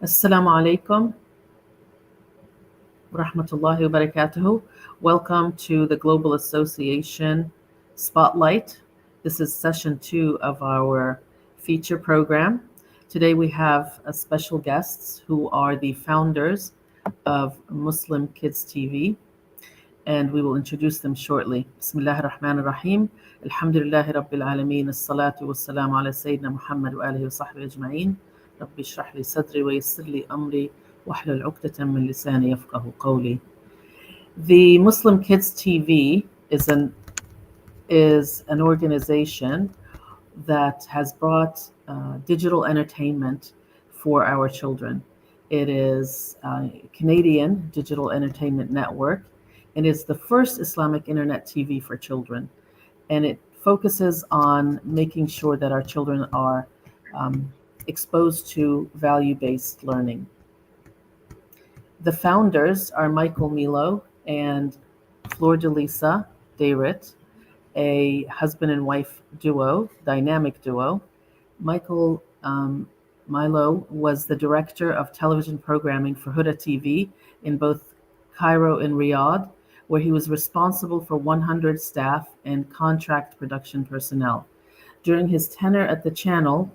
Assalamu alaikum wa rahmatullahi wa barakatuhu. Welcome to the Global Association Spotlight. This is session 2 of our feature program. Today we have special guests who are the founders of Muslim Kids TV, and we will introduce them shortly. Bismillah ar-Rahman ar-Rahim. Alhamdulillahi Rabbil Alameen. As-salatu was-salamu ala Sayyidina Muhammad wa alihi wa sahbihi ajma'in. Rabbi shrah li sadri wa yassir li amri wahlul 'uqdatan min lisani yafqahu qawli. The Muslim Kids TV is an organization that has brought digital entertainment for our children. It is a Canadian digital entertainment network, and it's the first Islamic internet TV for children. And it focuses on making sure that our children are exposed to value-based learning. The founders are Michael Milo and Flor de Lisa Dayrit, a husband and wife duo, dynamic duo. Michael Milo was the director of television programming for Huda TV in both Cairo and Riyadh, where he was responsible for 100 staff and contract production personnel. During his tenure at the channel,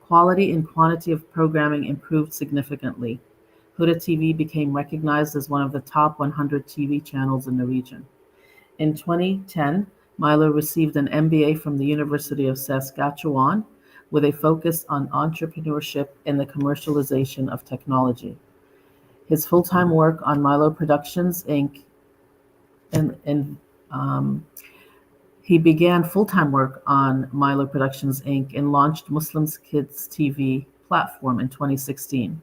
quality and quantity of programming improved significantly. Huda TV became recognized as one of the top 100 TV channels in the region. In 2010, Milo received an MBA from the University of Saskatchewan with a focus on entrepreneurship and the commercialization of technology. His full-time work on Milo Productions Inc. He began full-time work on Milo Productions Inc. and launched Muslim Kids TV platform in 2016.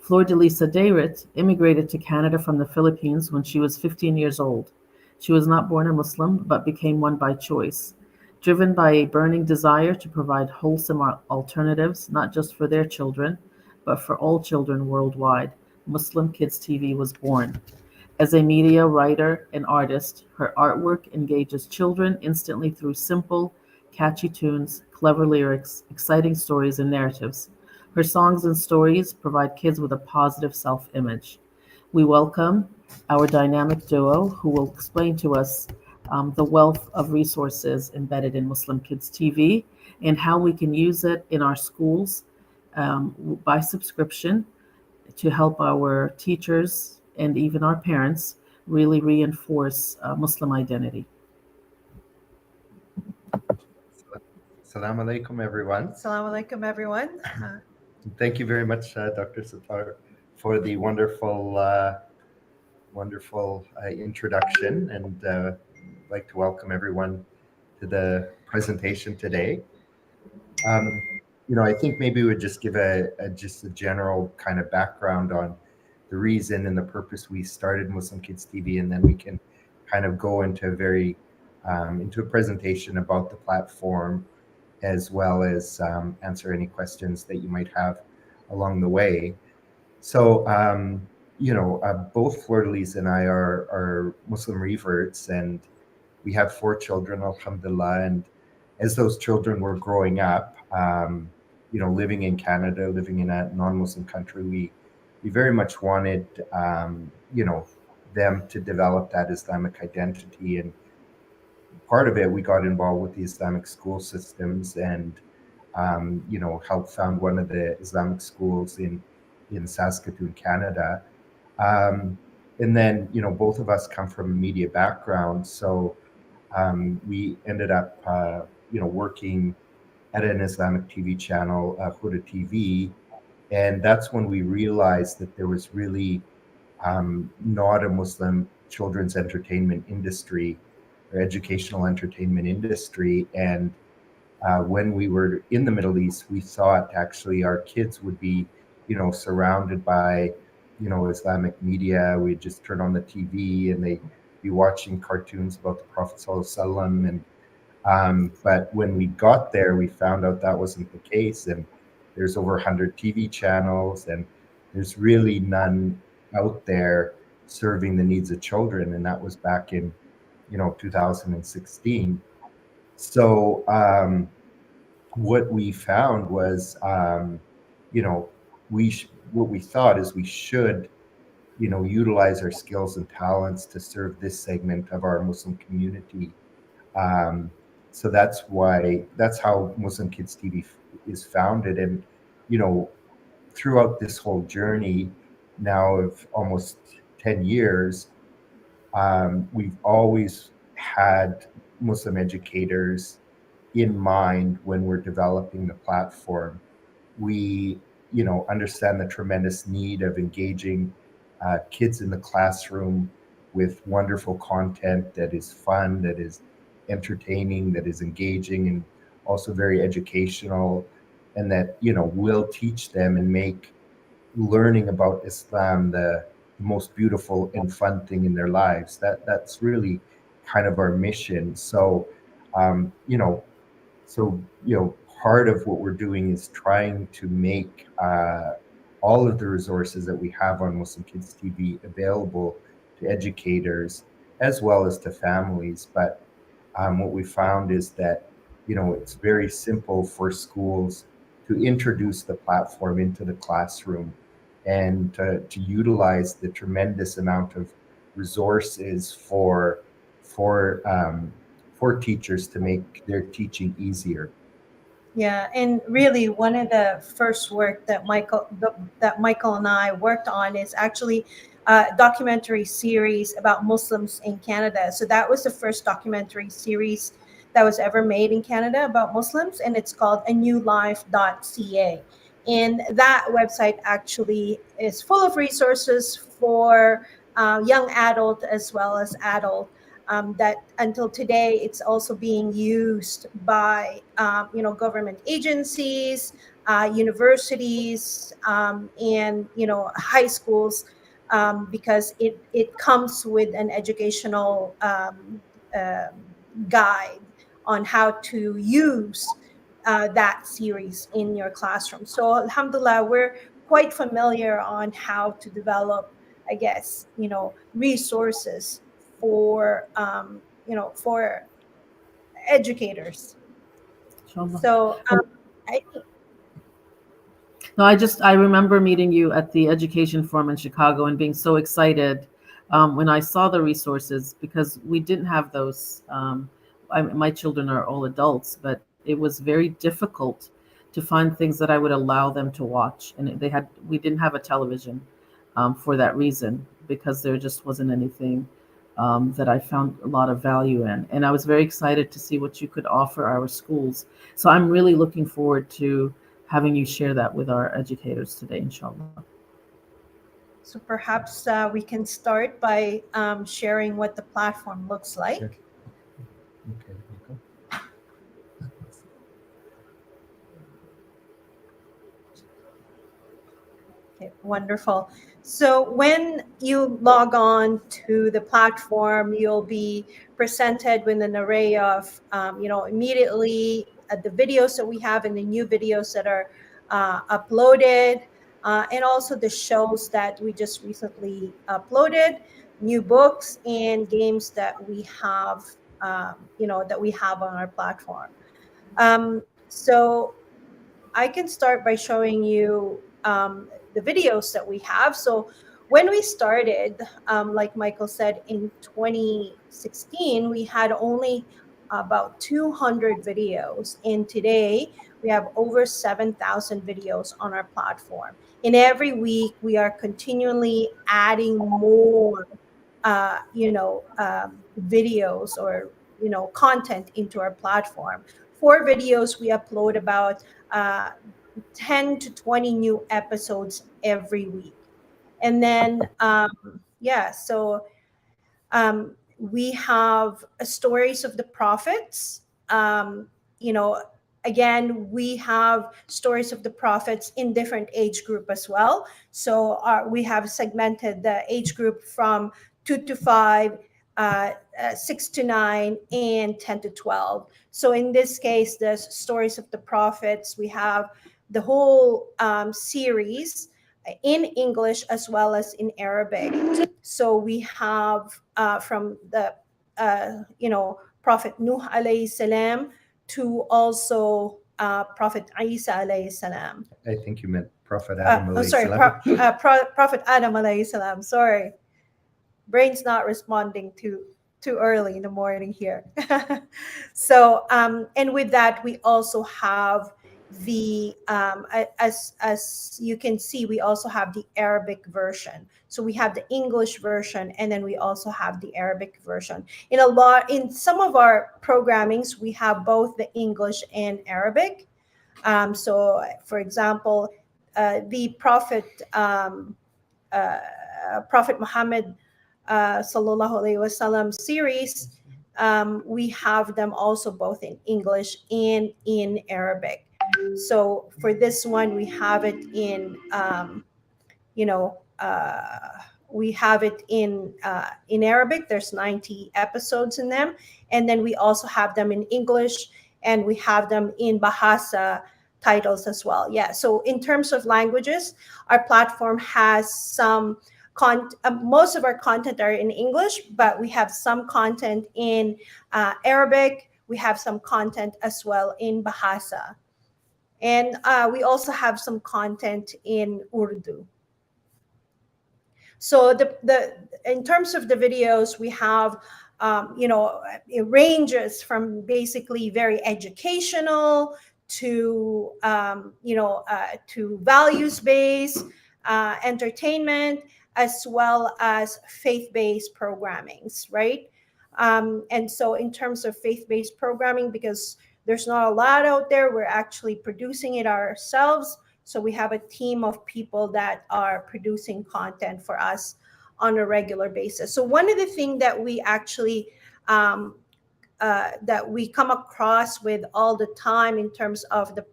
Flor de Lisa Dayrit immigrated to Canada from the Philippines when she was 15 years old. She was not born a Muslim, but became one by choice. Driven by a burning desire to provide wholesome alternatives, not just for their children, but for all children worldwide, Muslim Kids TV was born. As a media writer and artist, her artwork engages children instantly through simple, catchy tunes, clever lyrics, exciting stories, and narratives. Her songs and stories provide kids with a positive self-image. We welcome our dynamic duo who will explain to us the wealth of resources embedded in Muslim Kids TV and how we can use it in our schools by subscription to help our teachers and even our parents really reinforce Muslim identity. Assalamu alaikum, everyone. Assalamu alaikum, everyone. Thank you very much, Dr. Sattar, for the wonderful introduction, and I'd like to welcome everyone to the presentation today. I think maybe we would just give just a general kind of background on the reason and the purpose we started Muslim Kids TV, and then we can kind of go into into a presentation about the platform, as well as answer any questions that you might have along the way. So, both Flor de Lisa and I are Muslim reverts, and we have 4 children, alhamdulillah. And as those children were growing up, living in Canada, living in a non-Muslim country, we very much wanted, them to develop that Islamic identity. And part of it, we got involved with the Islamic school systems and, helped found one of the Islamic schools in Saskatoon, Canada. And then, both of us come from a media background. So we ended up, working at an Islamic TV channel, Huda TV. And that's when we realized that there was really not a Muslim children's entertainment industry or educational entertainment industry. And when we were in the Middle East, we thought actually our kids would be, surrounded by, Islamic media. We'd just turn on the TV and they'd be watching cartoons about the Prophet ﷺ. And but when we got there, we found out that wasn't the case. And there's over 100 TV channels, and there's really none out there serving the needs of children. And that was back in 2016. So what we found was, what we thought is we should, utilize our skills and talents to serve this segment of our Muslim community. Um, so that's how Muslim Kids TV is founded. And, you know, throughout this whole journey now of almost 10 years, we've always had Muslim educators in mind when we're developing the platform. We, understand the tremendous need of engaging kids in the classroom with wonderful content that is fun, that is entertaining, that is engaging, and also very educational, and that will teach them and make learning about Islam the most beautiful and fun thing in their lives. That's really kind of our mission. So, um, you know, so, part of what we're doing is trying to make all of the resources that we have on Muslim Kids TV available to educators as well as to families. But what we found is that, it's very simple for schools to introduce the platform into the classroom and to utilize the tremendous amount of resources for for teachers to make their teaching easier. Yeah, and really, one of the first work that Michael and I worked on is actually a documentary series about Muslims in Canada. So that was the first documentary series that was ever made in Canada about Muslims, and it's called anewlife.ca. And that website actually is full of resources for young adult as well as adult, that until today it's also being used by government agencies, universities, and high schools, because it comes with an educational uh, guide on how to use that series in your classroom. So alhamdulillah, we're quite familiar on how to develop, I guess, resources for for educators. Inshallah. So I think, No, I remember meeting you at the education forum in Chicago and being so excited when I saw the resources because we didn't have those. My children are all adults, but it was very difficult to find things that I would allow them to watch, and we didn't have a television for that reason because there just wasn't anything that I found a lot of value in, and I was very excited to see what you could offer our schools. So I'm really looking forward to having you share that with our educators today, inshallah. so perhaps we can start by sharing what the platform looks Sure. like. Okay, Michael. Okay, wonderful. So when you log on to the platform, you'll be presented with an array of, immediately the videos that we have and the new videos that are uploaded, and also the shows that we just recently uploaded, new books and games that we have, that we have on our platform. So I can start by showing you the videos that we have. So when we started, like Michael said, in 2016, we had only about 200 videos. And today we have over 7,000 videos on our platform. And every week we are continually adding more, videos or, content into our platform. For videos, we upload about uh, 10 to 20 new episodes every week. And then, yeah, so we have stories of the prophets. You know, again, we have stories of the prophets in different age group as well. So we have segmented the age group from 2 to 5, 6 to 9, and 10 to 12. So in this case, the stories of the prophets, we have the whole series in English as well as in Arabic. So we have from the Prophet Nuh alayhi salam to also Prophet Isa alayhi salam. I think you meant Prophet Adam oh, alayhi sorry, salam. Prophet Adam alayhi salam. Sorry, brain's not responding too early in the morning here. So, and with that, we also have the as you can see, we also have the Arabic version. So we have the English version, and then we also have the Arabic version. In some of our programmings, we have both the English and Arabic. So, for example, the Prophet Muhammad sallallahu alaihi wasallam series, we have them also both in English and in Arabic. So for this one, we have it in you know we have it in Arabic. There's 90 episodes in them, and then we also have them in English, and we have them in Bahasa titles as well. Yeah. So in terms of languages, our platform has some most of our content are in English, but we have some content in Arabic. We have some content as well in Bahasa, and we also have some content in Urdu. So in terms of the videos, we have it ranges from basically very educational to to values-based entertainment, as well as faith-based programmings, right? And so in terms of faith-based programming, because there's not a lot out there, we're actually producing it ourselves. So we have a team of people that are producing content for us on a regular basis. So one of the things that we actually that we come across with all the time in terms of the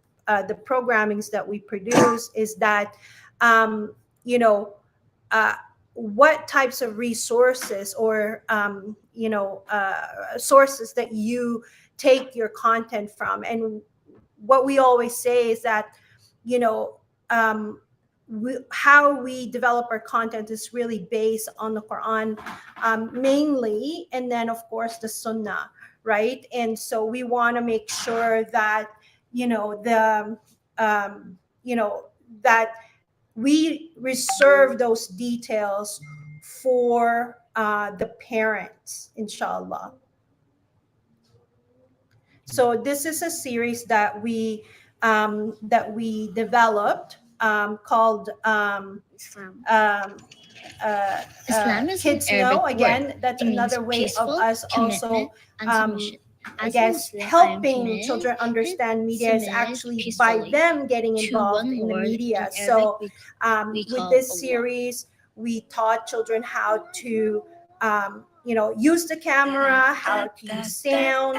programmings that we produce is that what types of resources or sources that you take your content from. And what we always say is that how we develop our content is really based on the Quran mainly, and then of course the Sunnah, right? And so we want to make sure that that we reserve those details for the parents, inshallah. So this is a series that we developed called Kids Know. Again, that's another way of us also I guess helping children understand media is actually by them getting involved in the media. So with this series, we taught children how to use the camera, how to use sound,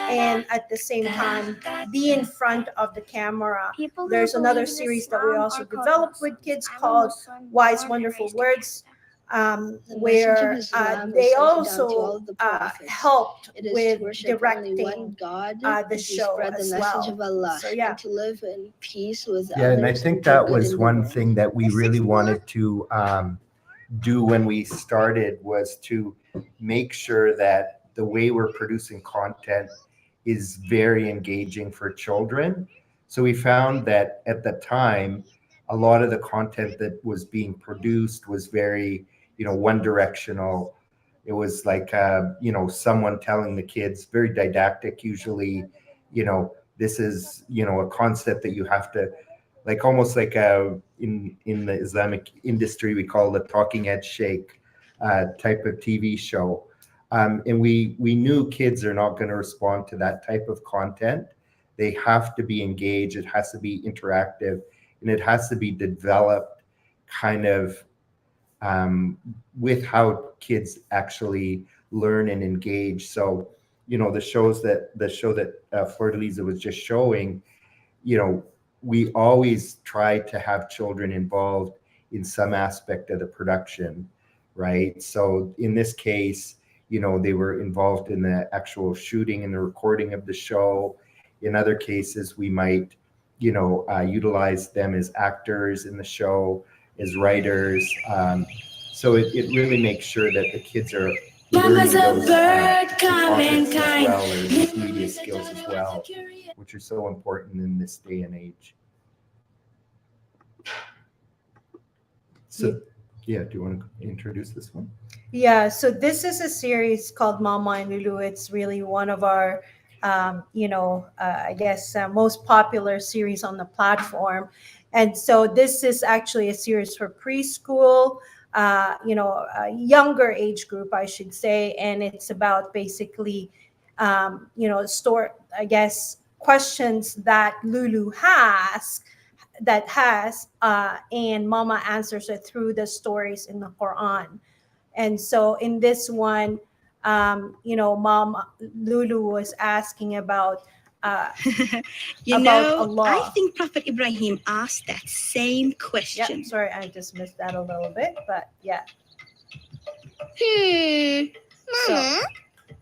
and at the same time be in front of the camera. There's another series that we also developed with kids called Wise Wonderful Words, where they also helped with directing the show as well. So yeah, to live in peace with Yeah, and I others think and do that good was in the one world. thing that we really wanted to do when we started, was to make sure that the way we're producing content is very engaging for children. So we found that at the time, a lot of the content that was being produced was very, one directional. It was like, someone telling the kids, very didactic, usually, this is, a concept that you have to, like almost like in the Islamic industry, we call it talking head shake type of TV show. And we knew kids are not going to respond to that type of content. They have to be engaged. It has to be interactive, and it has to be developed kind of with how kids actually learn and engage. So, the show that Fleur-de-Lisa was just showing, we always try to have children involved in some aspect of the production, right? So in this case, they were involved in the actual shooting and the recording of the show. In other cases, we might, utilize them as actors in the show, as writers. So it really makes sure that the kids are learning those topics as well, or these media skills as well, which are so important in this day and age. So, yeah, do you want to introduce this one? Yeah, so this is a series called Mama and Lulu. It's really one of our, I guess, most popular series on the platform. And so this is actually a series for preschool, a younger age group, I should say. And it's about basically, I guess, questions that Lulu has, and Mama answers it through the stories in the Quran. And so in this one, Mom Lulu was asking about Allah. I think Prophet Ibrahim asked that same question. Yep, sorry, I just missed that a little bit, but yeah. Mama,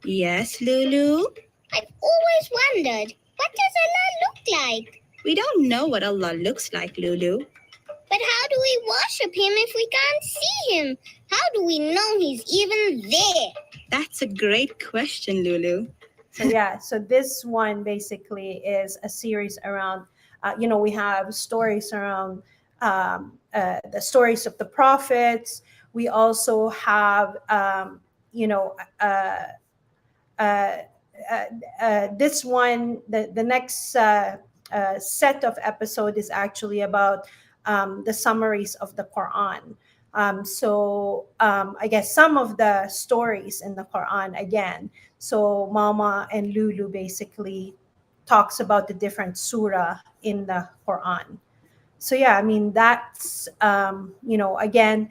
Yes, Lulu? I've always wondered, what does Allah look like? We don't know what Allah looks like, Lulu. But how do we worship him if we can't see him? How do we know he's even there? That's a great question, Lulu. So this one basically is a series around, we have stories around the stories of the prophets. We also have, this one, the next set of episode is actually about the summaries of the Quran. I guess some of the stories in the Quran again. So Mama and Lulu basically talks about the different surah in the Quran. So yeah, I mean, that's, again,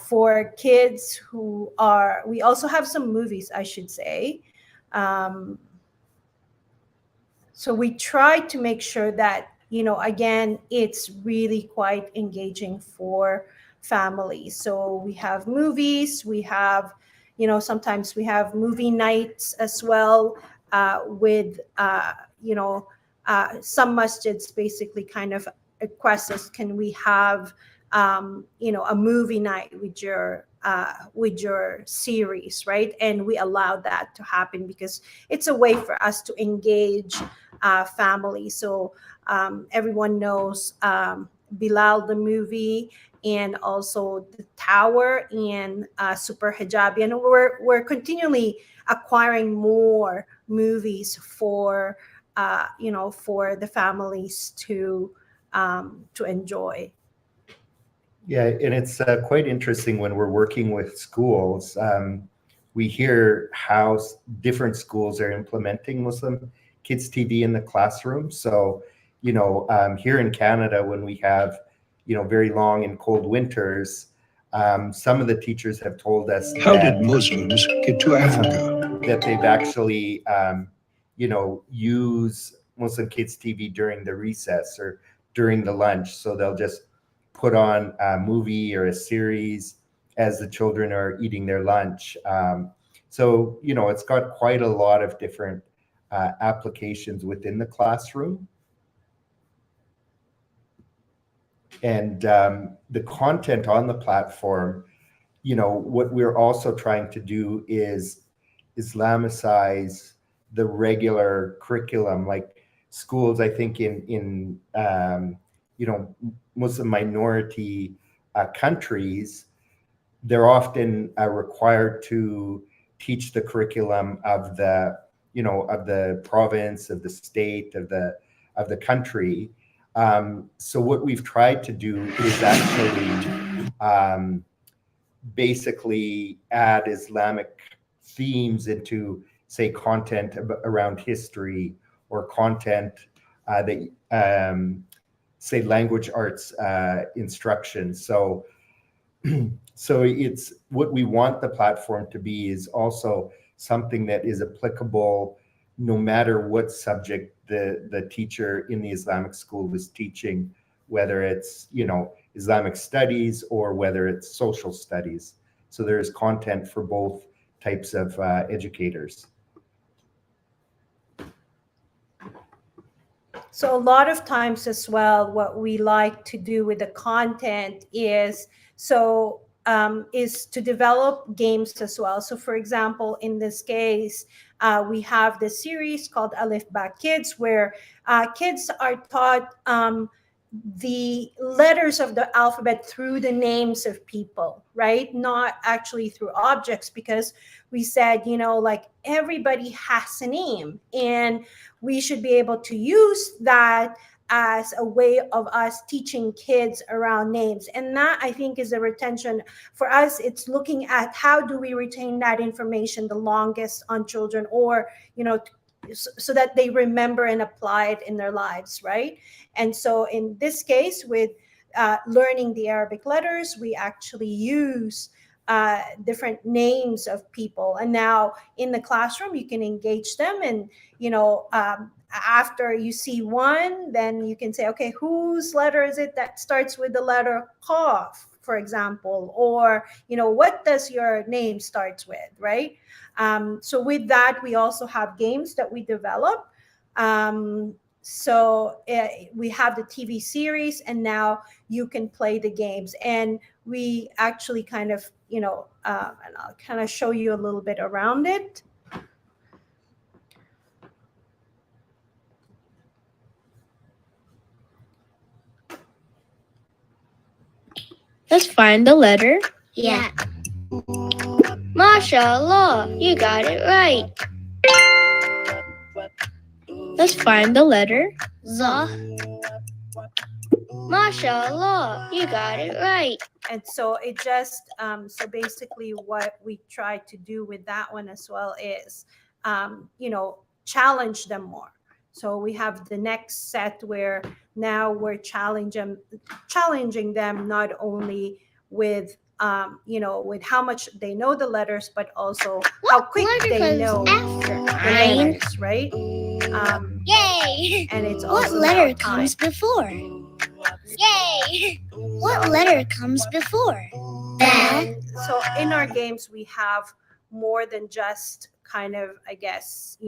for kids we also have some movies, I should say. So we try to make sure that, again, it's really quite engaging for families. So we have movies, we have, sometimes we have movie nights as well, with, some masjids basically kind of request us, can we have, a movie night with your series, right? And we allow that to happen because it's a way for us to engage family. So everyone knows Bilal the movie, and also The Tower, and Super Hijabi, and we're continually acquiring more movies for for the families to enjoy. Yeah, and it's quite interesting when we're working with schools. We hear how different schools are implementing Muslim Kids TV in the classroom. So, here in Canada, when we have, very long and cold winters, some of the teachers have told us How did Muslims get to Africa? that they've actually, use Muslim Kids TV during the recess or during the lunch. So they'll just put on a movie or a series as the children are eating their lunch. So, it's got quite a lot of different applications within the classroom. And the content on the platform, what we're also trying to do is Islamicize the regular curriculum. Like schools, I think in Muslim minority countries, they're often required to teach the curriculum of the province, of the state, of the country. So what we've tried to do is actually basically add Islamic themes into, say, content around history, or content that say language arts instruction. So it's what we want the platform to be, is also something that is applicable no matter what subject the teacher in the Islamic school is teaching, whether it's Islamic studies or whether it's social studies. So there's content for both types of educators. So a lot of times as well, what we like to do with the content is to develop games as well. So for example, in this case, we have the series called Alif Kids, where kids are taught the letters of the alphabet through the names of people, right? Not actually through objects, because we said, like everybody has a name, and we should be able to use that as a way of us teaching kids around names. And that, I think, is a retention for us. It's looking at how do we retain that information the longest on children, or so that they remember and apply it in their lives, right? And so in this case, with learning the Arabic letters, we actually use different names of people. And now in the classroom, you can engage them, and after you see one, then you can say, okay, whose letter is it that starts with the letter Qaf, for example, or what does your name starts with, right? So with that, we also have games that we develop. So we have the TV series, and now you can play the games. And we actually kind of, and I'll kind of show you a little bit around it. Let's find the letter. Yeah. MashaAllah, you got it right. Let's find the letter. Za. MashaAllah, you got it right. And so it just, so basically what we try to do with that one as well is, challenge them more. So we have the next set where now we're challenging them not only with, with how much they know the letters, but also how quick they know the letters, right? Yay! And it's What also letter about time. comes before? Yay! What letter comes before? That. So in our games, we have more than just kind of, I guess,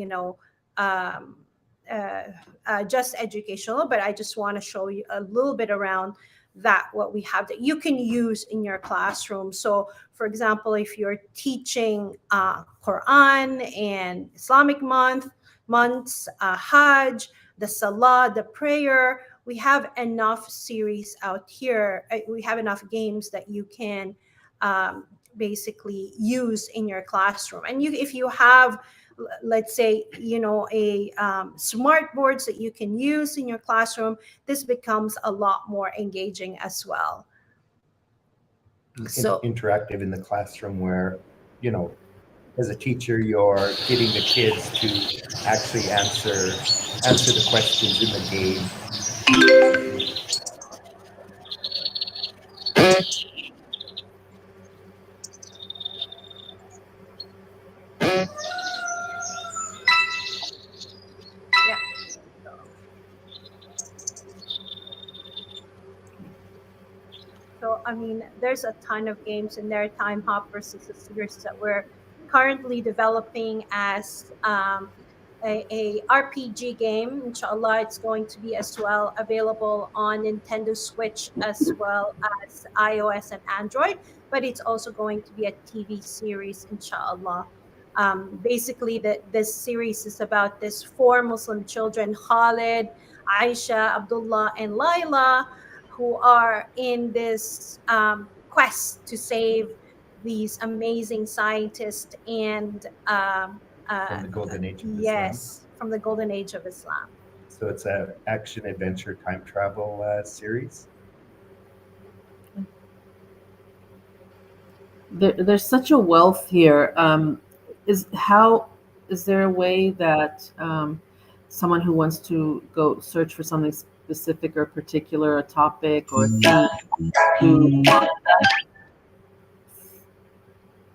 just educational, but I just want to show you a little bit around that, what we have that you can use in your classroom. So for example, if you're teaching Quran and Islamic months, Hajj, the Salah, the prayer, we have enough series out here. We have enough games that you can basically use in your classroom. And if you have, let's say, a smart boards that you can use in your classroom, this becomes a lot more engaging as well. So interactive in the classroom, where as a teacher, you're getting the kids to actually answer the questions in the game. So, I mean, there's a ton of games in there. Time Hoppers is a series that we're currently developing as a RPG game. Inshallah, it's going to be as well available on Nintendo Switch as well as iOS and Android, but it's also going to be a TV series, inshallah. Basically, this series is about these 4 Muslim children, Khalid, Aisha, Abdullah, and Laila, who are in this quest to save these amazing scientists and from the golden age of Islam. From the golden age of Islam. So it's an action adventure time travel series. There's such a wealth here. Is there a way that someone who wants to go search for something specific or particular, a topic or a theme,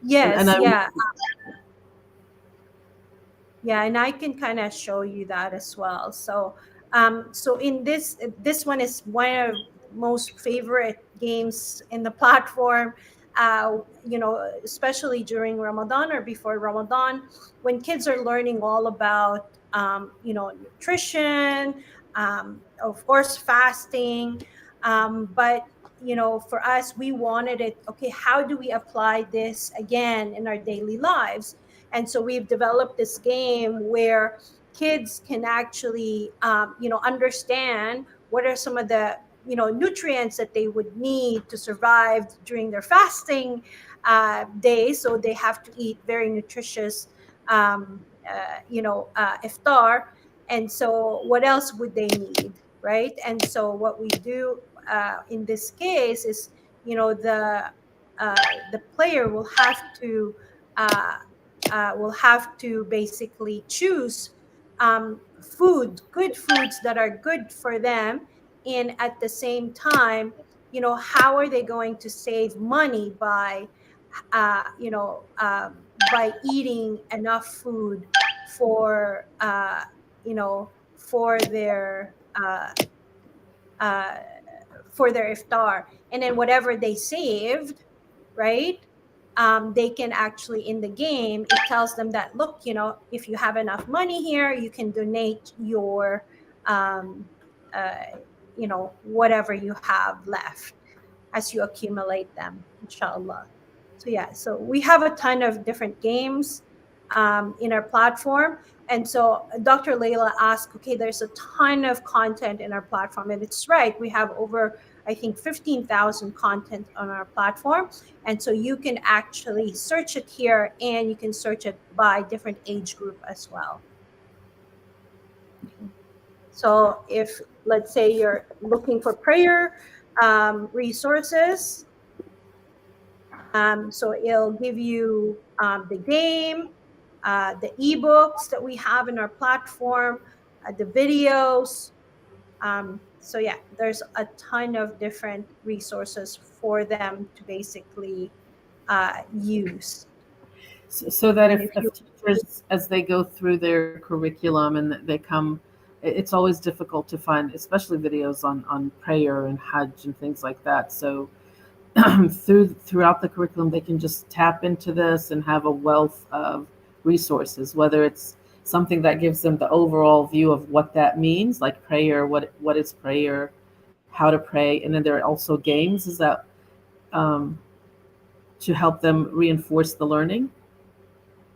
Yes, yeah, and I can kind of show you that as well. So, so in this one is one of most favorite games in the platform. Especially during Ramadan or before Ramadan, when kids are learning all about, nutrition, of course, fasting. But, for us, we wanted it, okay, how do we apply this again in our daily lives? And so we've developed this game where kids can actually, understand what are some of the nutrients that they would need to survive during their fasting days. So they have to eat very nutritious, iftar. And so what else would they need, right? And so what we do in this case is, the player will have to basically choose good foods that are good for them, and at the same time, how are they going to save money by eating enough food for for their iftar. And then whatever they saved, right, they can actually, in the game, it tells them that, look, if you have enough money here, you can donate your whatever you have left as you accumulate them, inshallah. So yeah, so we have a ton of different games in our platform. And so Dr. Layla asked, okay, there's a ton of content in our platform. And it's right, we have over, I think, 15,000 content on our platform. And so you can actually search it here, and you can search it by different age group as well. So if, let's say, you're looking for prayer resources, so it'll give you the game, the ebooks that we have in our platform, the videos. So yeah, there's a ton of different resources for them to basically use. So that if teachers, as they go through their curriculum and they come, it's always difficult to find, especially videos on prayer and Hajj and things like that. So throughout the curriculum, they can just tap into this and have a wealth of resources, whether it's something that gives them the overall view of what that means, like prayer, what is prayer, how to pray, and then there are also games. Is that to help them reinforce the learning?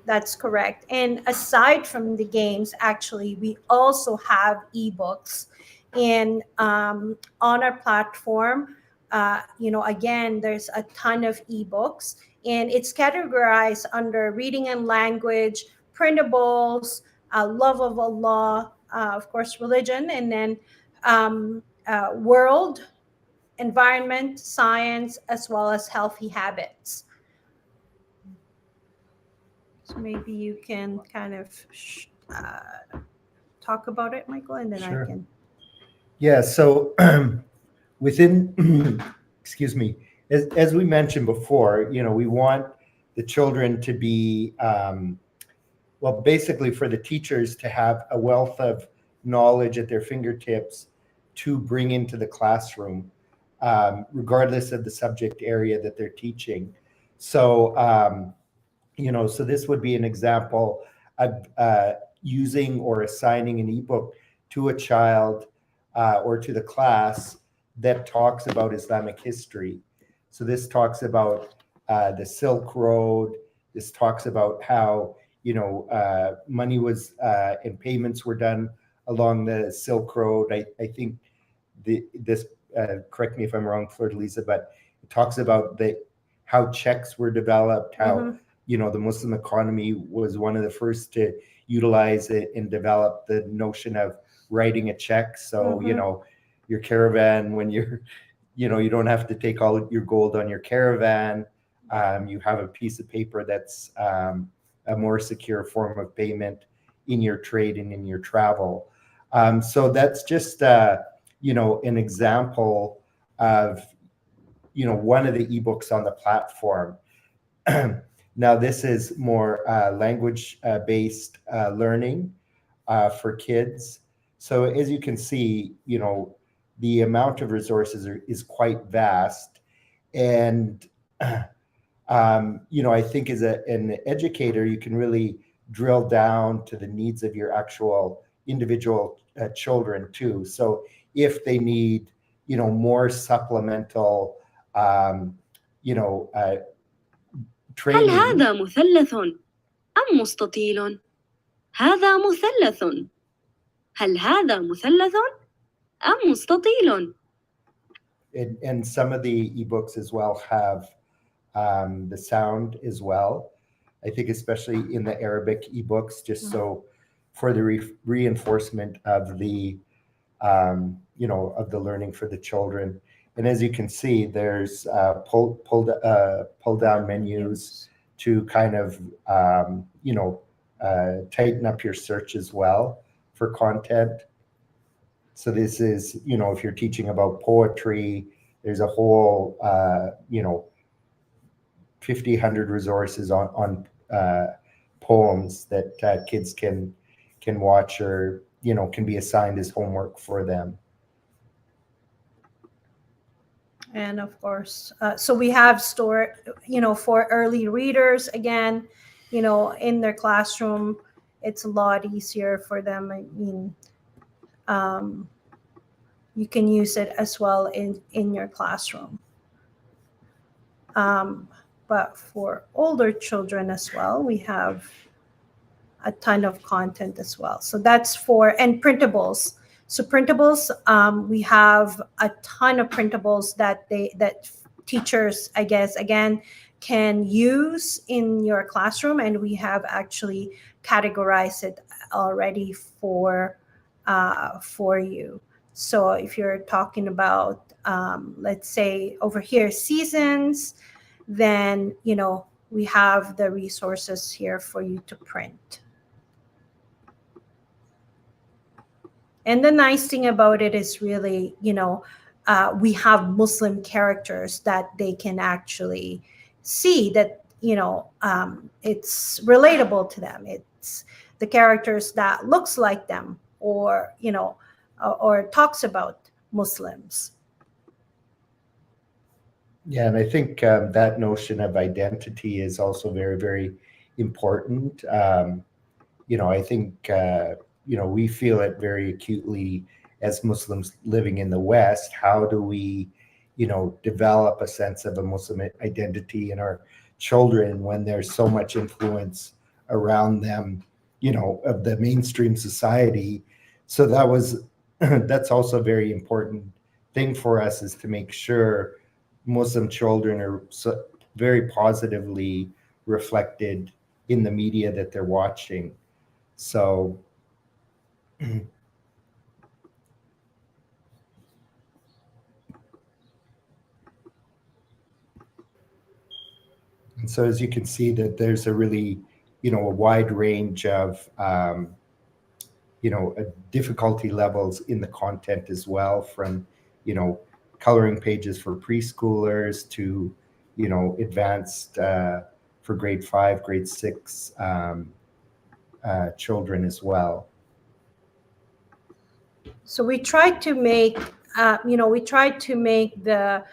That's correct. And aside from the games, actually, we also have ebooks. And on our platform, again, there's a ton of ebooks, and it's categorized under reading and language, printables, love of Allah, of course, religion, and then world, environment, science, as well as healthy habits. So maybe you can kind of talk about it, Michael, and then Sure. I can. Yeah, so within, excuse me, as we mentioned before, we want the children to be, well, basically for the teachers to have a wealth of knowledge at their fingertips to bring into the classroom, regardless of the subject area that they're teaching. So, so this would be an example of using or assigning an ebook to a child or to the class that talks about Islamic history. So this talks about the Silk Road. This talks about how, money was and payments were done along the Silk Road. I think this, correct me if I'm wrong, Fleur-de-Lisa, but it talks about how checks were developed, how, the Muslim economy was one of the first to utilize it and develop the notion of writing a check. So, your caravan, when you're, you don't have to take all your gold on your caravan. You have a piece of paper that's a more secure form of payment in your trade and in your travel. So that's just, an example of, one of the ebooks on the platform. Now, this is more language-based learning for kids. So as you can see, the amount of resources is quite vast. And, I think as an educator, you can really drill down to the needs of your actual individual children too. So if they need, more supplemental, هل training. هذا مثلث أم مستطيل؟ هذا مثلث. هل هذا مثلث أم مستطيل؟ and some of the ebooks as well have the sound as well. I think especially in the Arabic ebooks, just so for the reinforcement of the of the learning for the children. And as you can see, there's pull down menus to kind of tighten up your search as well for content. So this is, if you're teaching about poetry, there's a whole 50, 100 resources on poems that kids can watch, or can be assigned as homework for them. And of course, so we have stored, for early readers, again, in their classroom, it's a lot easier for them. I mean, you can use it as well in your classroom. But for older children as well, we have a ton of content as well. So that's and printables. So printables, we have a ton of printables that teachers, I guess, again, can use in your classroom, and we have actually categorized it already for you. So if you're talking about, let's say over here, seasons, then we have the resources here for you to print. And the nice thing about it is really, we have Muslim characters that they can actually see that, it's relatable to them. It's the characters that looks like them, or, or talks about Muslims. Yeah, and I think that notion of identity is also very, very important. I think we feel it very acutely as Muslims living in the West. How do we, develop a sense of a Muslim identity in our children when there's so much influence around them, of the mainstream society? So that's also a very important thing for us, is to make sure Muslim children are very positively reflected in the media that they're watching. So and so as you can see, that there's a really, a wide range of, difficulty levels in the content as well, from, coloring pages for preschoolers to, advanced for grade 5, grade 6 children as well. So we tried to make, the,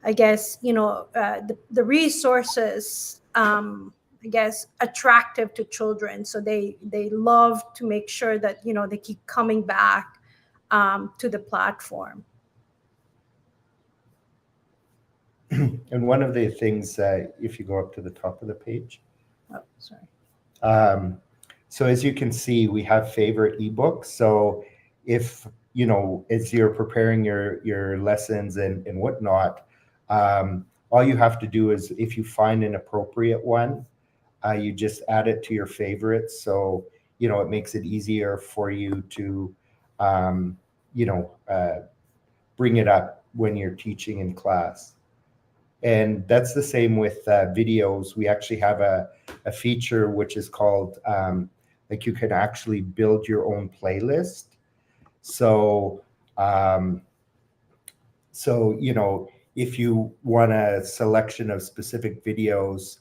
I guess, the resources, I guess, attractive to children. So they love to make sure that, they keep coming back to the platform. And one of the things, if you go up to the top of the page. Oh, sorry. So as you can see, we have favorite ebooks. So if, as you're preparing your lessons and whatnot, all you have to do is, if you find an appropriate one, you just add it to your favorites. So, it makes it easier for you to, bring it up when you're teaching in class. And that's the same with videos. We actually have a feature which is called, you can actually build your own playlist. So, if you want a selection of specific videos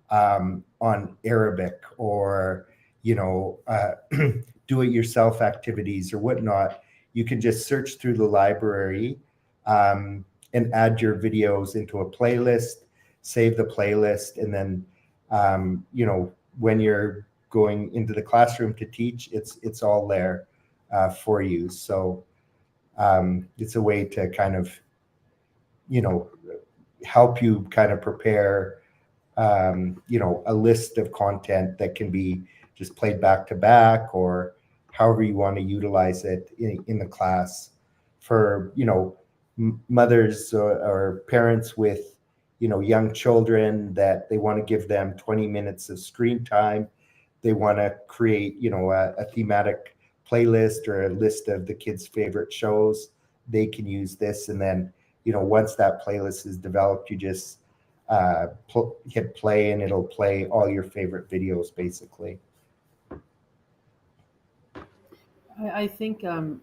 on Arabic, or, do-it-yourself activities or whatnot, you can just search through the library and add your videos into a playlist, save the playlist, and then, when you're going into the classroom to teach, it's all there for you. So it's a way to kind of, help you kind of prepare, a list of content that can be just played back to back, or however you want to utilize it in the class for, mothers or parents with, young children that they want to give them 20 minutes of screen time. They want to create, a thematic playlist or a list of the kids' favorite shows. They can use this, and then, once that playlist is developed, you just hit play, and it'll play all your favorite videos, basically. I think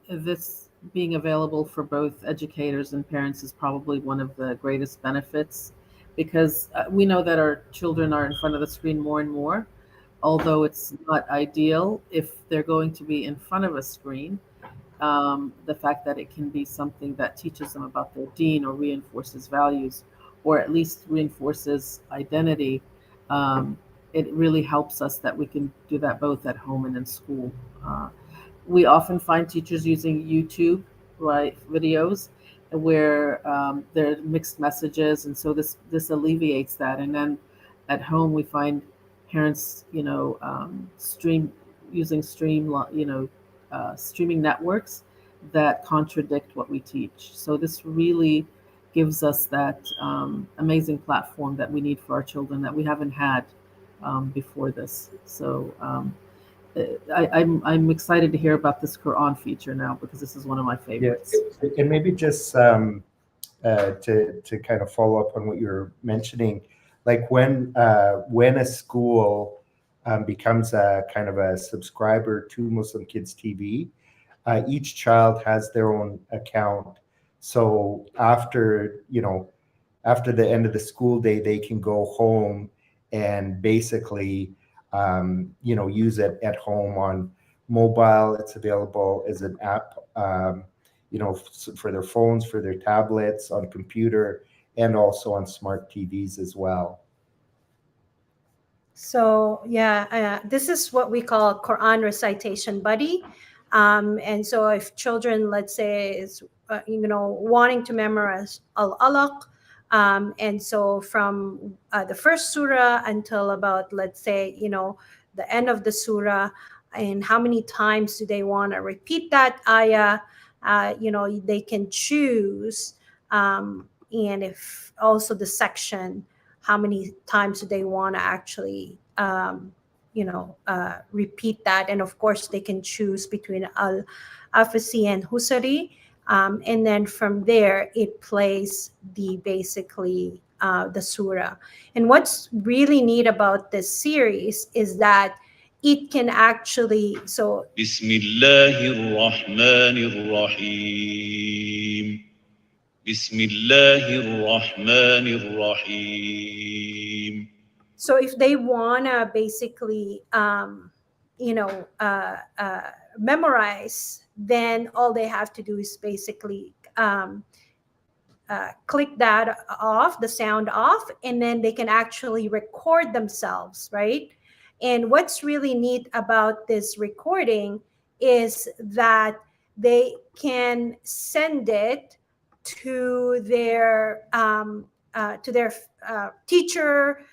this being available for both educators and parents is probably one of the greatest benefits, because we know that our children are in front of the screen more and more, although it's not ideal if they're going to be in front of a screen. The fact that it can be something that teaches them about their deen or reinforces values, or at least reinforces identity, it really helps us that we can do that both at home and in school. We often find teachers using YouTube, right, videos where there are mixed messages, and so this alleviates that. And then at home, we find parents, stream using streaming networks that contradict what we teach. So this really gives us that amazing platform that we need for our children that we haven't had before this. So. I'm excited to hear about this Quran feature now, because this is one of my favorites. Yeah, and maybe just to kind of follow up on what you're mentioning, like when a school becomes a kind of a subscriber to Muslim Kids TV, each child has their own account. So after the end of the school day, they can go home and basically use it at home on mobile. It's available as an app, for their phones, for their tablets, on computer, and also on smart TVs as well. So yeah, this is what we call Quran recitation buddy. And so if children, let's say, is wanting to memorize Al-Alaq, and so from the first surah until about, let's say, the end of the surah, and how many times do they want to repeat that ayah, they can choose, and if also the section, how many times do they want to actually repeat that. And of course they can choose between Al-Afasi and Husari, and then from there it plays basically the surah. And what's really neat about this series is that it can actually, so Bismillahir Rahmanir Rahim. Bismillahir Rahmanir Rahim. So if they want to basically memorize, then all they have to do is basically click that off, the sound off, and then they can actually record themselves, right? And what's really neat about this recording is that they can send it to their teacher,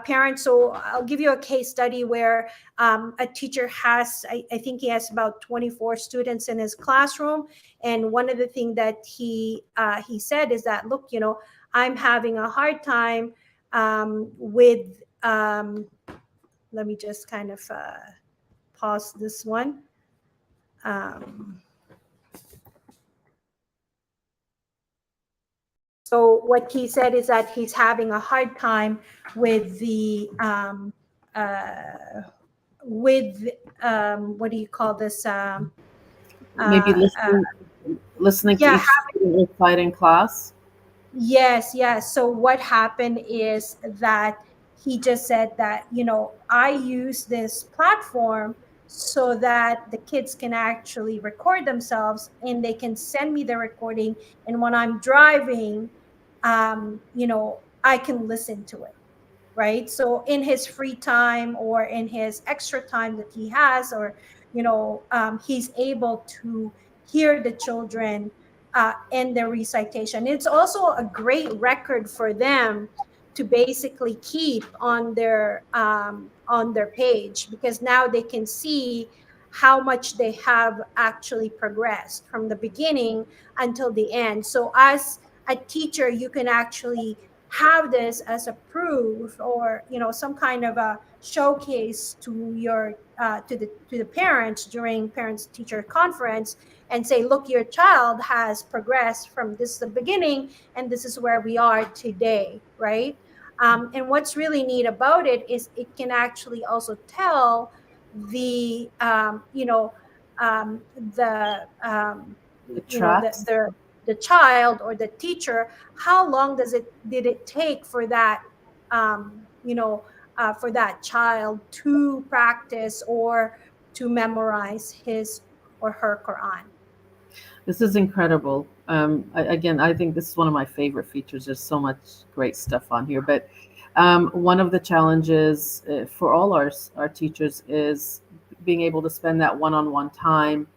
parents. So I'll give you a case study where a teacher has, I think he has about 24 students in his classroom. And one of the things that he said is that, look, I'm having a hard time with, let me just kind of pause this one. So what he said is that he's having a hard time with the what do you call this? Maybe listening to each student recite in class. Yes. So what happened is that he just said that, I use this platform so that the kids can actually record themselves and they can send me the recording. And when I'm driving, I can listen to it, right? So in his free time or in his extra time that he has, or, he's able to hear the children and their recitation. It's also a great record for them to basically keep on their page, because now they can see how much they have actually progressed from the beginning until the end. So as a teacher, you can actually have this as a proof, or some kind of a showcase to your to the parents during parents teacher conference, and say, look, your child has progressed from this the beginning, and this is where we are today, right? And what's really neat about it is it can actually also tell the um, the It you know tracks. the child or the teacher, how long did it take for that for that child to practice or to memorize his or her Quran. This is incredible. Again, I think this is one of my favorite features. There's so much great stuff on here. But one of the challenges for all our teachers is being able to spend that one-on-one time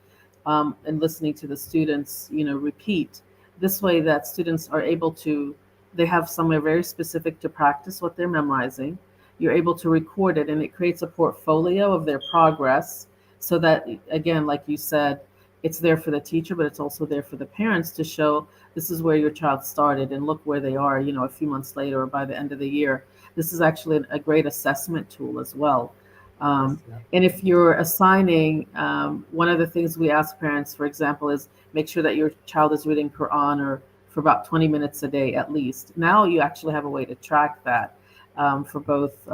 and listening to the students, repeat. This way that students are able to, they have somewhere very specific to practice what they're memorizing. You're able to record it, and it creates a portfolio of their progress, so that, again, like you said, it's there for the teacher, but it's also there for the parents to show this is where your child started and look where they are, a few months later or by the end of the year. This is actually a great assessment tool as well. And if you're assigning, one of the things we ask parents, for example, is make sure that your child is reading Quran or for about 20 minutes a day at least. Now you actually have a way to track that for both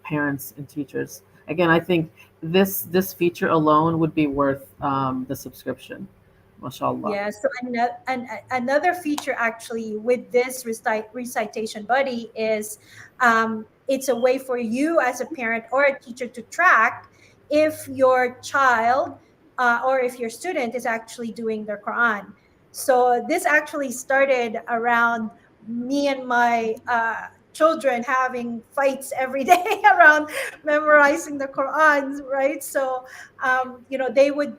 parents and teachers. Again, I think this feature alone would be worth the subscription. MashaAllah. Yeah, so another feature actually with this recitation buddy is it's a way for you as a parent or a teacher to track if your child or if your student is actually doing their Quran. So this actually started around me and my children having fights every day around memorizing the Quran, right? So they would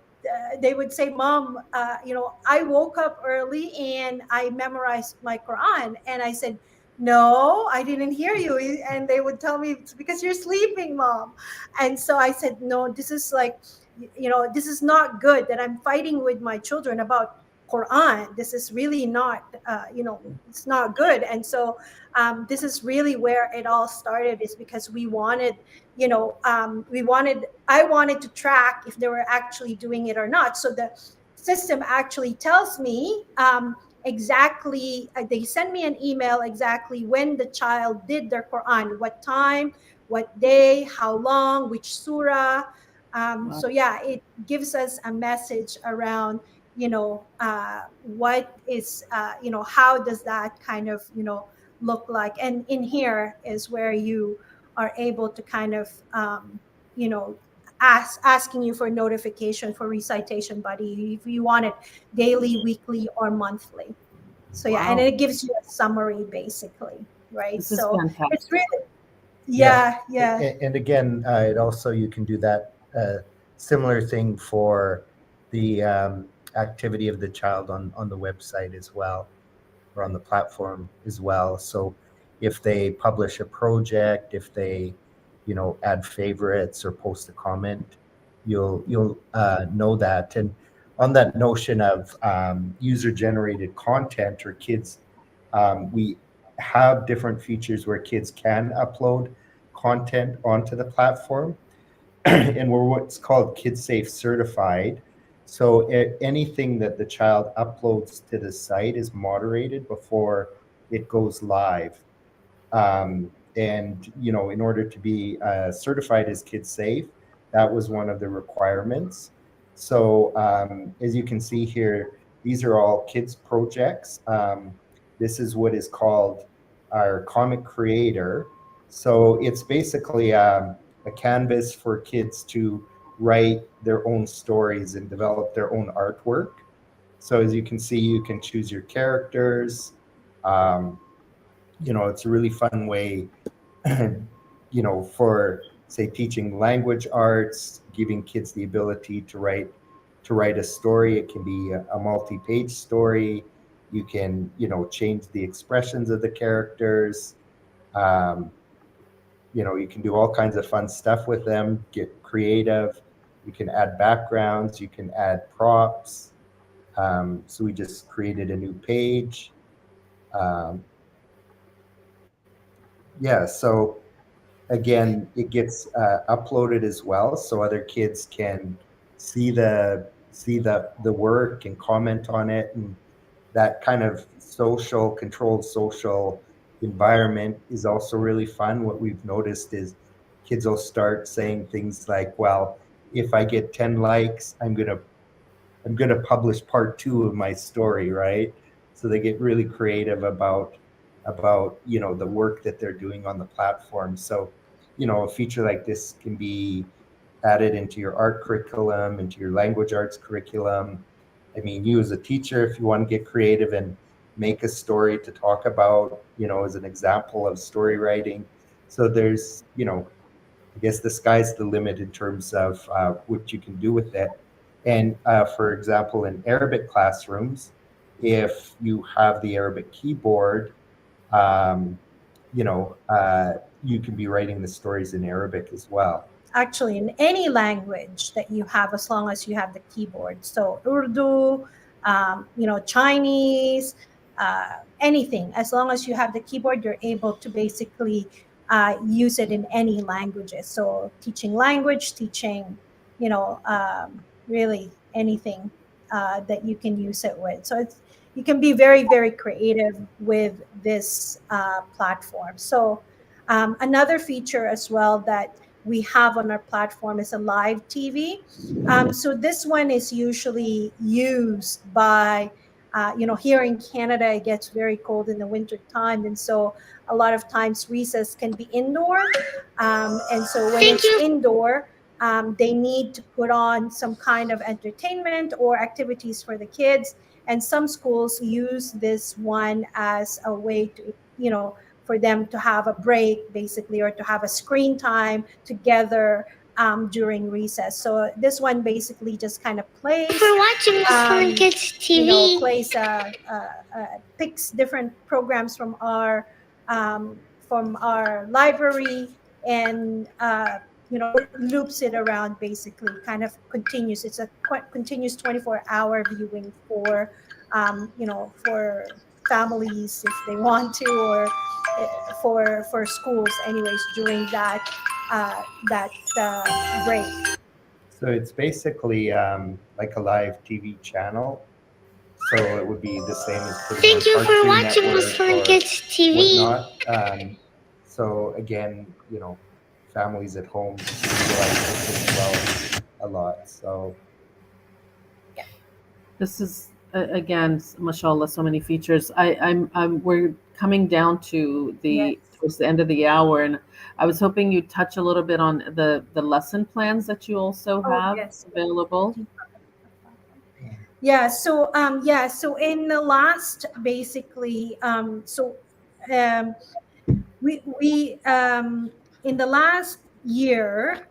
say, Mom, I woke up early and I memorized my Quran. And I said, no, I didn't hear you. And they would tell me, it's because you're sleeping, Mom. And so I said, no, this is like, this is not good that I'm fighting with my children about Quran. This is really not, it's not good. And so this is really where it all started, is because we wanted, I wanted to track if they were actually doing it or not. So the system actually tells me exactly, they send me an email exactly when the child did their Quran, what time, what day, how long, which surah. So yeah, it gives us a message around, what is, how does that kind of, look like. And in here is where you are able to kind of, you know, asking you for notification for recitation buddy if you want it daily, weekly, or monthly. So yeah, and Wow. it gives you a summary basically, right? This is So fantastic. it's really, yeah. And again, it also, you can do that similar thing for the activity of the child on the website as well, or on the platform as well. So if they publish a project, if they, add favorites or post a comment, you'll know that. And on that notion of user-generated content or kids, we have different features where kids can upload content onto the platform, and we're what's called Kid Safe certified. So anything that the child uploads to the site is moderated before it goes live. And in order to be certified as Kid Safe, that was one of the requirements. So as you can see here, these are all kids projects. This is what is called our comic creator. So it's basically a canvas for kids to write their own stories and develop their own artwork. So as you can see, you can choose your characters. It's a really fun way, for, say, teaching language arts, giving kids the ability to write a story. It can be a multi-page story. You can, change the expressions of the characters. You can do all kinds of fun stuff with them, get creative. You can add backgrounds, you can add props. So we just created a new page. Yeah, so again, it gets uploaded as well, so other kids can see the work and comment on it, and that kind of controlled social environment is also really fun. What we've noticed is kids will start saying things like, well, if I get 10 likes, I'm gonna publish part 2 of my story, right? So they get really creative about the work that they're doing on the platform. So a feature like this can be added into your art curriculum, into your language arts curriculum. I mean, you as a teacher, if you want to get creative and make a story to talk about, as an example of story writing. So there's, I guess the sky's the limit in terms of what you can do with it. And for example, in Arabic classrooms, if you have the Arabic keyboard, um, you can be writing the stories in Arabic as well. Actually, in any language that you have, as long as you have the keyboard. So Urdu, Chinese, anything. As long as you have the keyboard, you're able to basically use it in any languages. So teaching language, teaching, really anything that you can use it with. So you can be very, very creative with this platform. So another feature as well that we have on our platform is a live TV. So this one is usually used by, here in Canada, it gets very cold in the winter time. And so a lot of times recess can be indoor. And so when it's indoor, they need to put on some kind of entertainment or activities for the kids. And some schools use this one as a way to, for them to have a break, basically, or to have a screen time together during recess. So this one basically just kind of plays. For watching Miss Fun Kids TV. Plays picks different programs from our library and loops it around, basically kind of continues. It's a continuous 24-hour viewing for for families if they want to, or for schools anyways during that break. So it's basically like a live TV channel. So it would be the same as putting Thank on you for Cartoon watching Network Miss Fun or Kids TV. whatnot. So again, families at home utilize this as well a lot. So This is again, mashallah, so many features. We're coming down to Yes. towards the end of the hour, and I was hoping you'd touch a little bit on the lesson plans that you also have Yes. available. So in the last, basically, we in the last year,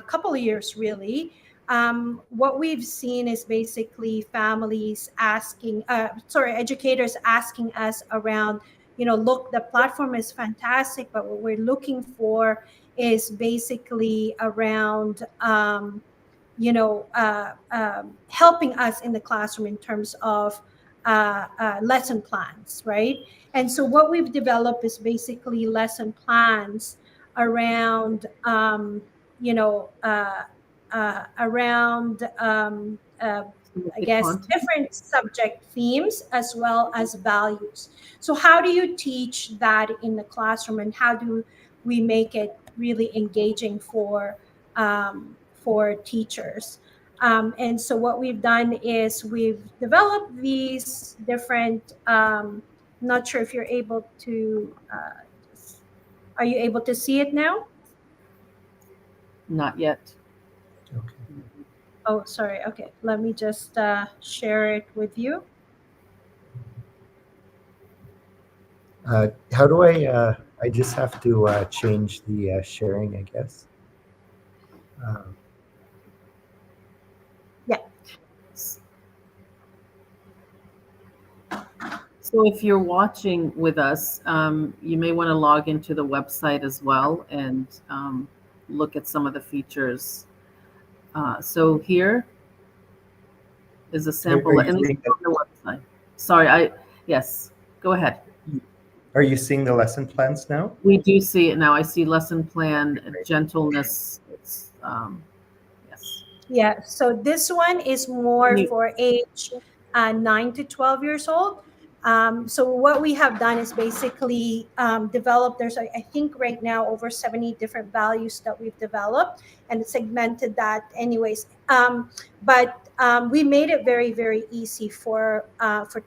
couple of years really, what we've seen is basically families asking, educators asking us around, look, the platform is fantastic, but what we're looking for is basically around helping us in the classroom in terms of lesson plans, right? And so what we've developed is basically lesson plans around, I guess, different subject themes as well as values. So how do you teach that in the classroom, and how do we make it really engaging for teachers? And so what we've done is we've developed these different. Not sure if you're able to. Are you able to see it now? Not yet. okay. Oh, sorry. Okay, let me just share it with you. How do I just have to change the sharing, I guess. Yeah. So if you're watching with us, you may want to log into the website as well and look at some of the features So here is a Are sample, you and this is seeing on the website. Sorry, yes, go ahead. are you seeing the lesson plans now? We do see it now. I see lesson plan, Great. gentleness. It's, yes. Yeah, so this one is Can more you, for age 9 to 12 years old. So what we have done is basically developed, there's, I think right now, over 70 different values that we've developed and segmented that anyways. But we made it very, very easy for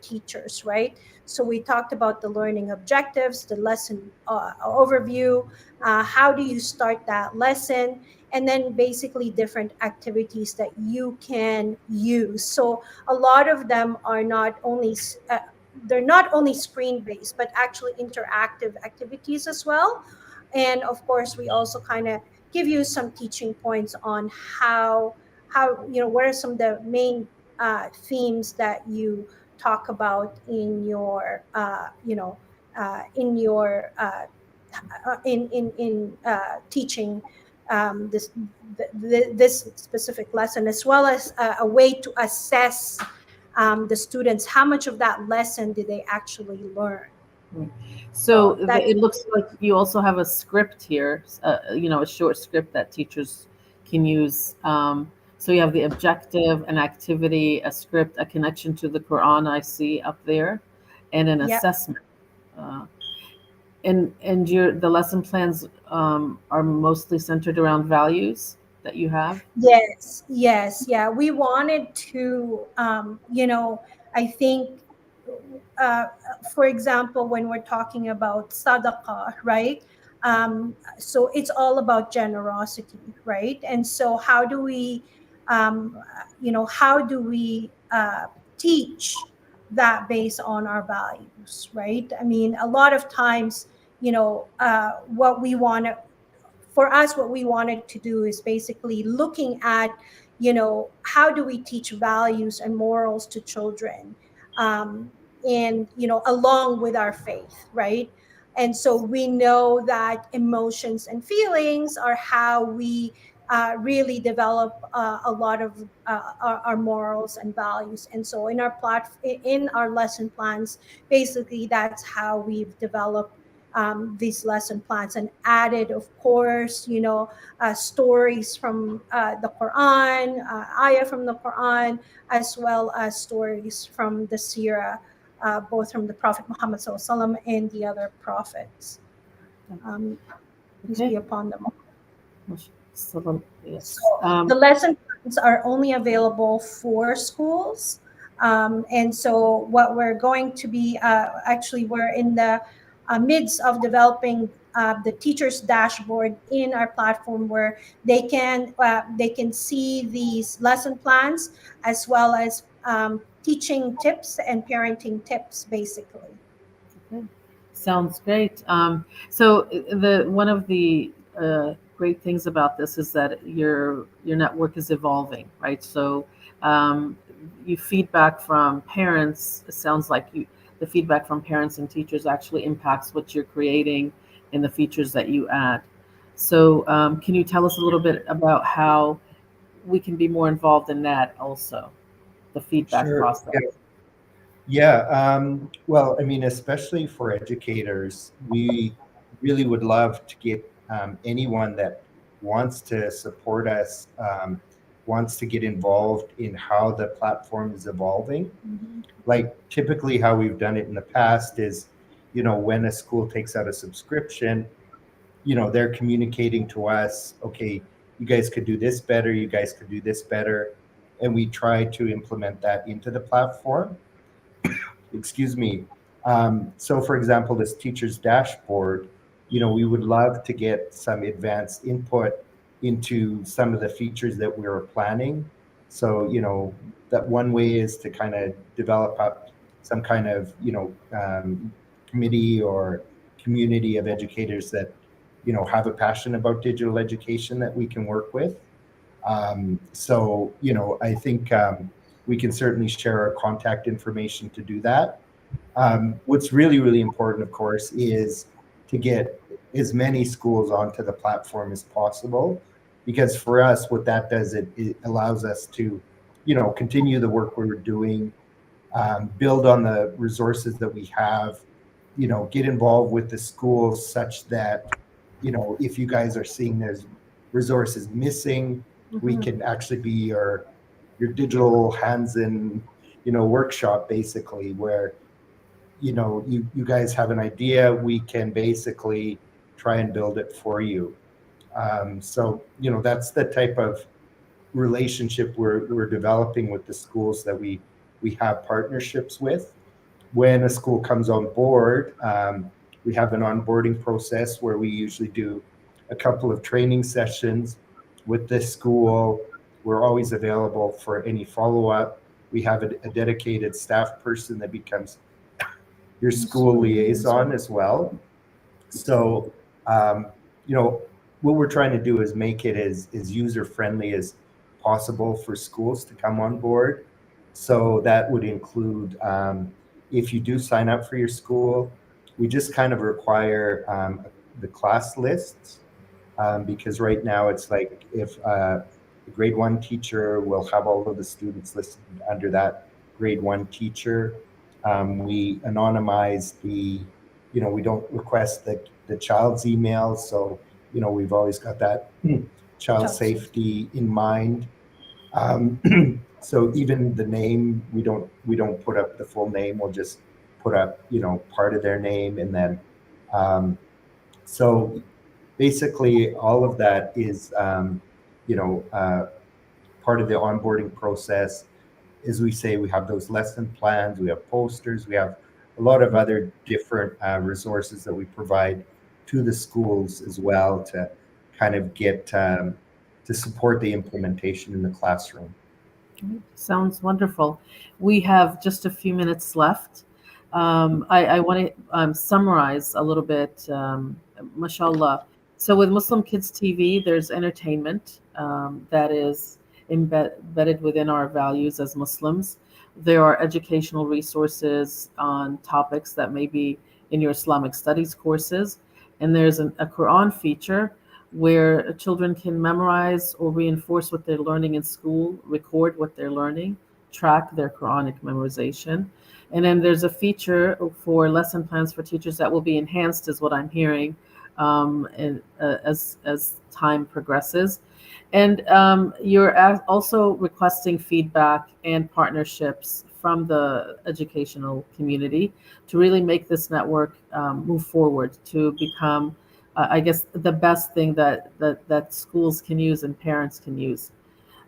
teachers, right? So we talked about the learning objectives, the lesson overview, how do you start that lesson, and then basically different activities that you can use. So a lot of them are not only they're not only screen based but actually interactive activities as well. And of course we also kind of give you some teaching points on how what are some of the main themes that you talk about in your in your teaching this specific lesson, as well as a way to assess the students, how much of that lesson did they actually learn. so So that's it looks like you also have a script here, a short script that teachers can use. So you have the objective, an activity, a script, a connection to the Quran I see up there, and an yeah. assessment. Uh, and the lesson plans are mostly centered around values that you have. Yes, yes, yeah. We wanted to, I think, uh, for example, when we're talking about sadaqah, right? So it's all about generosity, right? And so how do we teach that based on our values, right? I mean, a lot of times, what we want to for us, what we wanted to do is basically looking at, how do we teach values and morals to children, and along with our faith, right? And so we know that emotions and feelings are how we really develop a lot of our morals and values. And so in our lesson plans, basically that's how we've developed these lesson plans, and added, of course, stories from the Quran, ayah from the Quran, as well as stories from the Sirah, both from the Prophet Muhammad SAW and the other prophets. Peace be Okay. upon them. So, So yes. the lesson plans are only available for schools. And so what we're going to be, actually, we're in the midst of developing the teacher's dashboard in our platform, where they can see these lesson plans, as well as teaching tips and parenting tips, basically. Okay. Sounds great. So the one of the great things about this is that your network is evolving, right? So you feedback from parents. It sounds like the feedback from parents and teachers actually impacts what you're creating and the features that you add. So can you tell us a little bit about how we can be more involved in that also, the feedback Sure. process? Yeah. Well, I mean, especially for educators, we really would love to get anyone that wants to support us, wants to get involved in how the platform is evolving. Like typically how we've done it in the past is, when a school takes out a subscription, they're communicating to us, okay, you guys could do this better, you guys could do this better. And we try to implement that into the platform. Excuse me. So for example, this teacher's dashboard, we would love to get some advanced input into some of the features that we were planning. So, that one way is to kind of develop up some kind of, committee or community of educators that, have a passion about digital education that we can work with. So, I think we can certainly share our contact information to do that. What's really, really important, of course, is to get as many schools onto the platform as possible. because for us, what that does, it allows us to, continue the work we're doing, build on the resources that we have, get involved with the schools such that, if you guys are seeing there's resources missing, we can actually be your digital hands in, workshop, basically, where, you guys have an idea, we can basically try and build it for you. So, that's the type of relationship we're developing with the schools that we have partnerships with. When a school comes on board, we have an onboarding process where we usually do a couple of training sessions with the school. We're always available for any follow-up. We have a dedicated staff person that becomes your school liaison as well. So, what we're trying to do is make it as user-friendly as possible for schools to come on board. So that would include, if you do sign up for your school, we just kind of require the class lists, because right now it's like if the grade 1 teacher will have all of the students listed under that grade 1 teacher. We anonymize we don't request the child's email. So, we've always got that child safety in mind. So even the name, we don't put up the full name. We'll just put up, part of their name. And then, so basically all of that is, part of the onboarding process. As we say, we have those lesson plans, we have posters, we have a lot of other different resources that we provide to the schools as well to kind of get to support the implementation in the classroom. Sounds wonderful. We have just a few minutes left. I want to summarize a little bit, mashallah. So with Muslim Kids TV, there's entertainment that is embedded within our values as Muslims. There are educational resources on topics that may be in your Islamic studies courses. And there's a Quran feature where children can memorize or reinforce what they're learning in school, record what they're learning, track their Quranic memorization. And then there's a feature for lesson plans for teachers that will be enhanced, is what I'm hearing, as time progresses. And you're also requesting feedback and partnerships from the educational community to really make this network move forward to become, I guess, the best thing that schools can use and parents can use.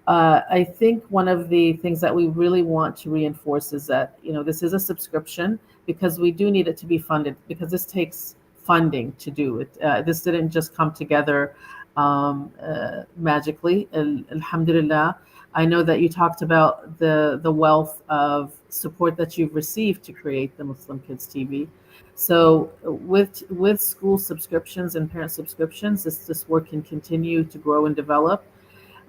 I think one of the things that we really want to reinforce is that, this is a subscription, because we do need it to be funded, because this takes funding to do it. This didn't just come together magically. Alhamdulillah. I know that you talked about the wealth of support that you've received to create the Muslim Kids TV. So with school subscriptions and parent subscriptions, this work can continue to grow and develop.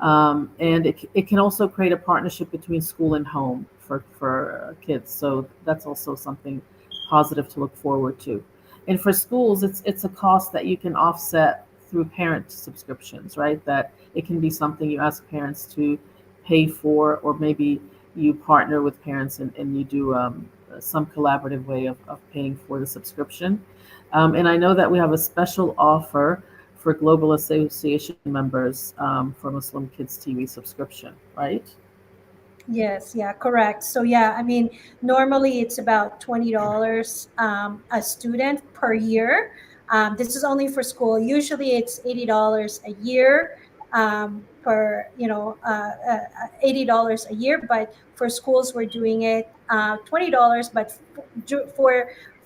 And it can also create a partnership between school and home for kids. So that's also something positive to look forward to. And for schools, it's a cost that you can offset through parent subscriptions, right? That it can be something you ask parents to pay for, or maybe you partner with parents and you do some collaborative way of paying for the subscription. And I know that we have a special offer for Global Association members for Muslim Kids TV subscription, right? Yes, yeah, correct. So yeah, I mean, normally it's about $20 a student per year. This is only for school. Usually it's $80 a year per, $80 a year. But for schools, we're doing it $20. But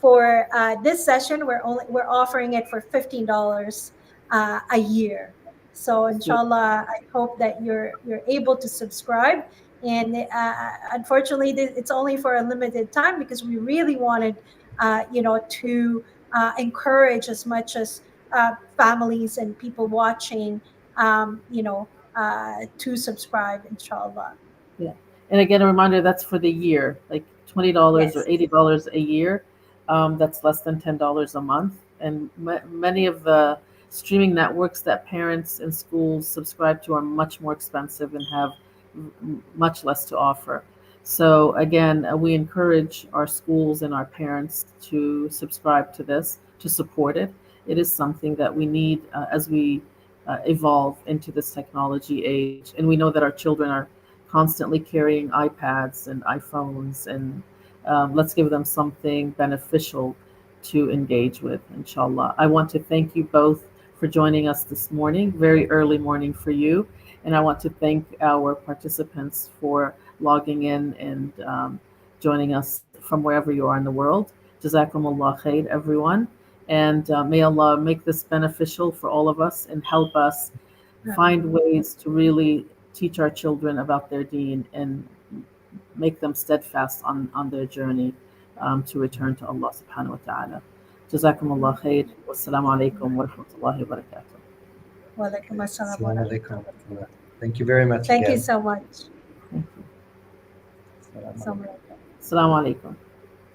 for this session, we're offering it for $15 a year. So inshallah, I hope that you're able to subscribe. And unfortunately, it's only for a limited time, because we really wanted, to encourage as much as families and people watching, to subscribe, inshallah. Yeah. And again, a reminder, that's for the year, like $20 or $80 a year. That's less than $10 a month. And many of the streaming networks that parents and schools subscribe to are much more expensive and have much less to offer. So again, we encourage our schools and our parents to subscribe to this, to support it. It is something that we need as we evolve into this technology age. And we know that our children are constantly carrying iPads and iPhones, and let's give them something beneficial to engage with, inshallah. I want to thank you both for joining us this morning, very early morning for you. And I want to thank our participants for logging in and joining us from wherever you are in the world. Jazakumullah khair, everyone. And may Allah make this beneficial for all of us and help us find ways to really teach our children about their deen and make them steadfast on their journey to return to Allah subhanahu wa ta'ala. Jazakumullah khair. Wassalamu alaikum wa rahmatullahi wa barakatuh. Wa alaikum assalam wa Assalamu rahmatullah. alaikum. Thank you very much Thank again. you so much. Thank you. Assalamu alaikum. Assalamu alaikum.